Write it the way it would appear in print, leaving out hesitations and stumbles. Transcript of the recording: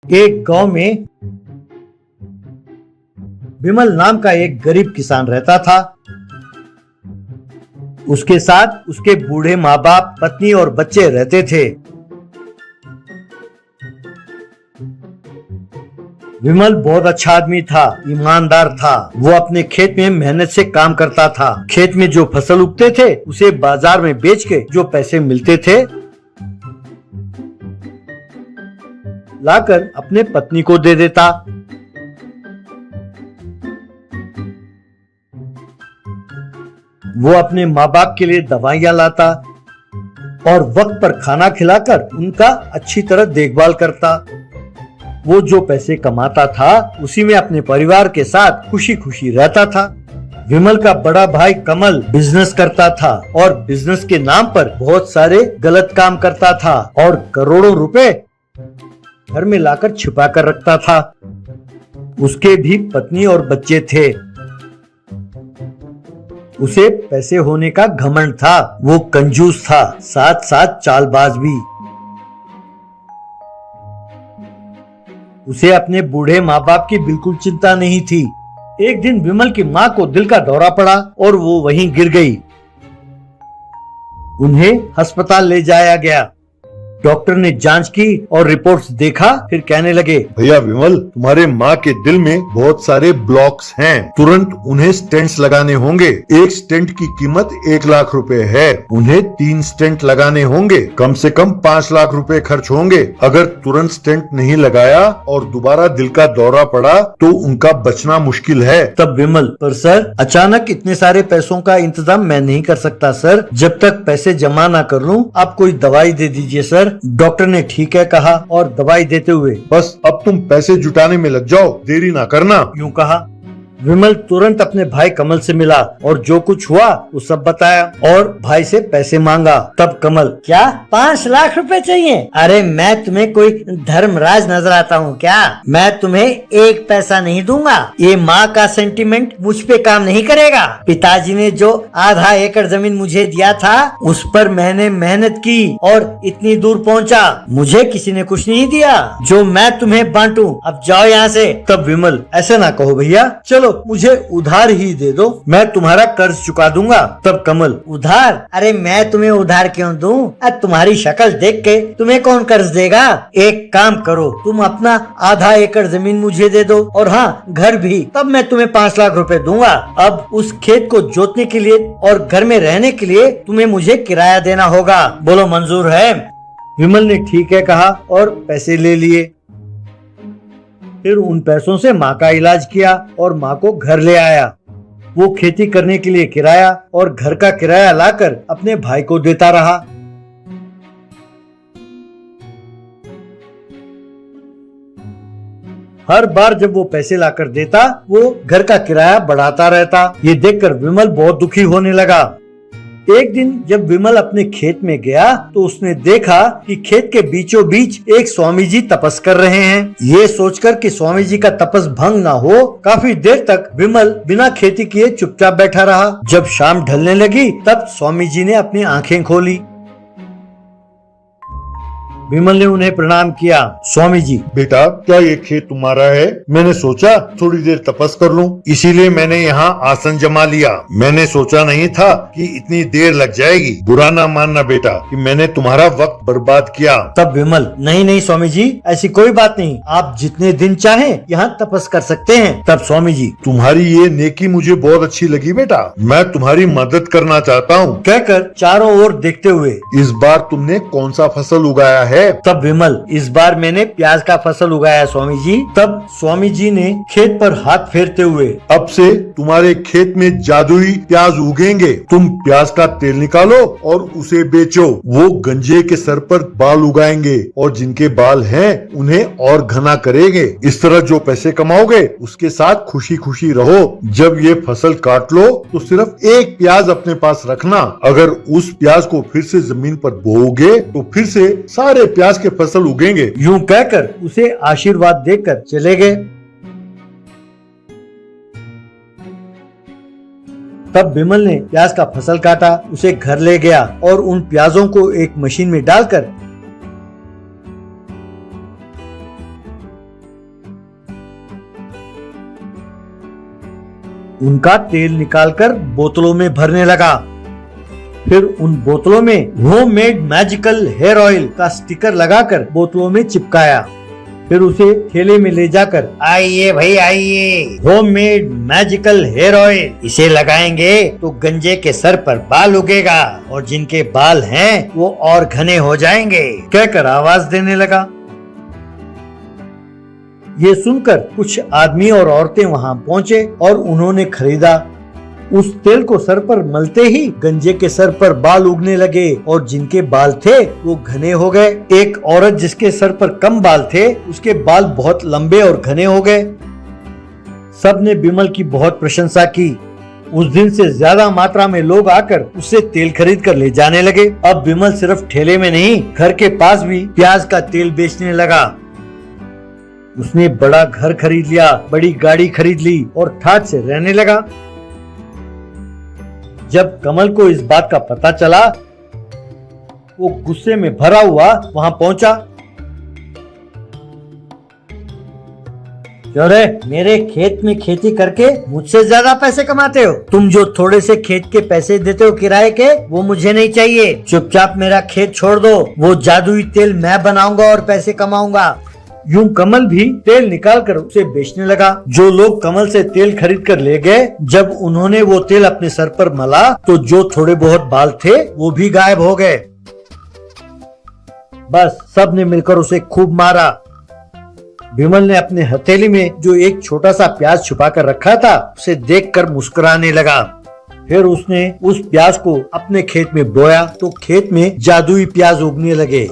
एक गांव में विमल नाम का एक गरीब किसान रहता था। उसके साथ उसके बूढ़े माँ बाप, पत्नी और बच्चे रहते थे। विमल बहुत अच्छा आदमी था, ईमानदार था। वो अपने खेत में मेहनत से काम करता था। खेत में जो फसल उगते थे उसे बाजार में बेच के जो पैसे मिलते थे लाकर अपने पत्नी को दे देता। वो अपने माँ बाप के लिए दवाइयाँ लाता और वक्त पर खाना खिलाकर उनका अच्छी तरह देखभाल करता। वो जो पैसे कमाता था उसी में अपने परिवार के साथ खुशी खुशी रहता था। विमल का बड़ा भाई कमल बिजनेस करता था और बिजनेस के नाम पर बहुत सारे गलत काम करता था और करोड़ों रुपए घर में लाकर छिपा कर रखता था। उसके भी पत्नी और बच्चे थे। उसे पैसे होने का घमंड था। वो कंजूस था, साथ साथ चालबाज भी। उसे अपने बूढ़े माँ बाप की बिल्कुल चिंता नहीं थी। एक दिन विमल की माँ को दिल का दौरा पड़ा और वो वहीं गिर गई। उन्हें अस्पताल ले जाया गया। डॉक्टर ने जांच की और रिपोर्ट्स देखा, फिर कहने लगे, भैया विमल, तुम्हारे माँ के दिल में बहुत सारे ब्लॉक्स हैं। तुरंत उन्हें स्टेंट्स लगाने होंगे। एक स्टेंट की कीमत 1 लाख रुपए है। उन्हें 3 स्टेंट लगाने होंगे। कम से कम 5 लाख रुपए खर्च होंगे। अगर तुरंत स्टेंट नहीं लगाया और दोबारा दिल का दौरा पड़ा तो उनका बचना मुश्किल है। तब विमल, पर सर, अचानक इतने सारे पैसों का इंतजाम मैं नहीं कर सकता सर। जब तक पैसे जमा ना कर लूं, आप कोई दवाई दे दीजिए सर। डॉक्टर ने ठीक है कहा और दवाई देते हुए, बस अब तुम पैसे जुटाने में लग जाओ, देरी ना करना, यूं कहा। विमल तुरंत अपने भाई कमल से मिला और जो कुछ हुआ वो सब बताया और भाई से पैसे मांगा। तब कमल, क्या 5 लाख रुपए चाहिए? अरे मैं तुम्हें कोई धर्मराज नजर आता हूँ क्या? मैं तुम्हें 1 पैसा नहीं दूंगा। ये माँ का सेंटिमेंट मुझ पे काम नहीं करेगा। पिताजी ने जो आधा एकड़ जमीन मुझे दिया था उस पर मैंने मेहनत की और इतनी दूर पहुँचा। मुझे किसी ने कुछ नहीं दिया जो मैं तुम्हें बांटूं। अब जाओ यहाँ से। तब विमल, ऐसे ना कहो भैया, चलो मुझे उधार ही दे दो, मैं तुम्हारा कर्ज चुका दूंगा। तब कमल, उधार? अरे मैं तुम्हें उधार क्यों दूं? तुम्हारी शक्ल देख के तुम्हें कौन कर्ज देगा? एक काम करो, तुम अपना आधा एकड़ जमीन मुझे दे दो और हाँ, घर भी। तब मैं तुम्हें 5 लाख रुपए दूंगा। अब उस खेत को जोतने के लिए और घर में रहने के लिए तुम्हें मुझे किराया देना होगा। बोलो मंजूर है? विमल ने ठीक है कहा और पैसे ले लिए। फिर उन पैसों से माँ का इलाज किया और माँ को घर ले आया। वो खेती करने के लिए किराया और घर का किराया लाकर अपने भाई को देता रहा। हर बार जब वो पैसे लाकर देता, वो घर का किराया बढ़ाता रहता। ये देखकर विमल बहुत दुखी होने लगा। एक दिन जब विमल अपने खेत में गया तो उसने देखा कि खेत के बीचों बीच एक स्वामी जी तपस कर रहे हैं। ये सोचकर कि स्वामी जी का तपस भंग ना हो, काफी देर तक विमल बिना खेती किए चुपचाप बैठा रहा। जब शाम ढलने लगी तब स्वामी जी ने अपनी आंखें खोली। विमल ने उन्हें प्रणाम किया। स्वामी जी, बेटा, क्या ये खेत तुम्हारा है? मैंने सोचा थोड़ी देर तपस कर लूं, इसीलिए मैंने यहाँ आसन जमा लिया। मैंने सोचा नहीं था कि इतनी देर लग जाएगी। बुरा ना मानना बेटा कि मैंने तुम्हारा वक्त बर्बाद किया। तब विमल, नहीं नहीं स्वामी जी, ऐसी कोई बात नहीं, आप जितने दिन चाहें यहाँ तपस कर सकते हैं। तब स्वामी जी, तुम्हारी ये नेकी मुझे बहुत अच्छी लगी बेटा, मैं तुम्हारी मदद करना चाहता हूँ, कहकर चारों ओर देखते हुए, इस बार तुमने कौन सा फसल उगाया है? तब विमल, इस बार मैंने प्याज का फसल उगाया स्वामी जी। तब स्वामी जी ने खेत पर हाथ फेरते हुए, अब से तुम्हारे खेत में जादुई प्याज उगेंगे। तुम प्याज का तेल निकालो और उसे बेचो। वो गंजे के सर पर बाल उगाएंगे और जिनके बाल हैं उन्हें और घना करेंगे। इस तरह जो पैसे कमाओगे उसके साथ खुशी खुशी रहो। जब ये फसल काट लो तो सिर्फ एक प्याज अपने पास रखना। अगर उस प्याज को फिर से जमीन पर बोओगे तो फिर से सारे प्याज के फसल उगेंगे। यूं कहकर उसे आशीर्वाद देकर चले गए। तब विमल ने प्याज का फसल काटा, उसे घर ले गया और उन प्याजों को एक मशीन में डालकर उनका तेल निकालकर बोतलों में भरने लगा। फिर उन बोतलों में होममेड मैजिकल हेयर ऑयल का स्टिकर लगाकर बोतलों में चिपकाया। फिर उसे ठेले में ले जाकर, आइए भाई आइए, होममेड मैजिकल हेयर ऑयल, इसे लगाएंगे तो गंजे के सर पर बाल उगेगा और जिनके बाल हैं वो और घने हो जाएंगे, कहकर आवाज देने लगा। ये सुनकर कुछ आदमी और औरतें वहाँ पहुँचे और उन्होंने खरीदा। उस तेल को सर पर मलते ही गंजे के सर पर बाल उगने लगे और जिनके बाल थे वो घने हो गए। एक औरत जिसके सर पर कम बाल थे, उसके बाल बहुत लंबे और घने हो गए। सबने बिमल की बहुत प्रशंसा की। उस दिन से ज्यादा मात्रा में लोग आकर उससे तेल खरीद कर ले जाने लगे। अब बिमल सिर्फ ठेले में नहीं, घर के पास भी प्याज का तेल बेचने लगा। उसने बड़ा घर खरीद लिया, बड़ी गाड़ी खरीद ली और ठाठ से रहने लगा। जब कमल को इस बात का पता चला, वो गुस्से में भरा हुआ वहां पहुंचा। क्यों रे, मेरे खेत में खेती करके मुझसे ज्यादा पैसे कमाते हो? तुम जो थोड़े से खेत के पैसे देते हो किराए के, वो मुझे नहीं चाहिए। चुपचाप मेरा खेत छोड़ दो, वो जादुई तेल मैं बनाऊंगा और पैसे कमाऊंगा। यूं कमल भी तेल निकालकर उसे बेचने लगा। जो लोग कमल से तेल खरीद कर ले गए, जब उन्होंने वो तेल अपने सर पर मला तो जो थोड़े बहुत बाल थे वो भी गायब हो गए। बस सबने मिलकर उसे खूब मारा। बिमल ने अपने हथेली में जो एक छोटा सा प्याज छुपा कर रखा था, उसे देखकर मुस्कुराने लगा। फिर उसने उस प्याज को अपने खेत में बोया तो खेत में जादुई प्याज उगने लगे।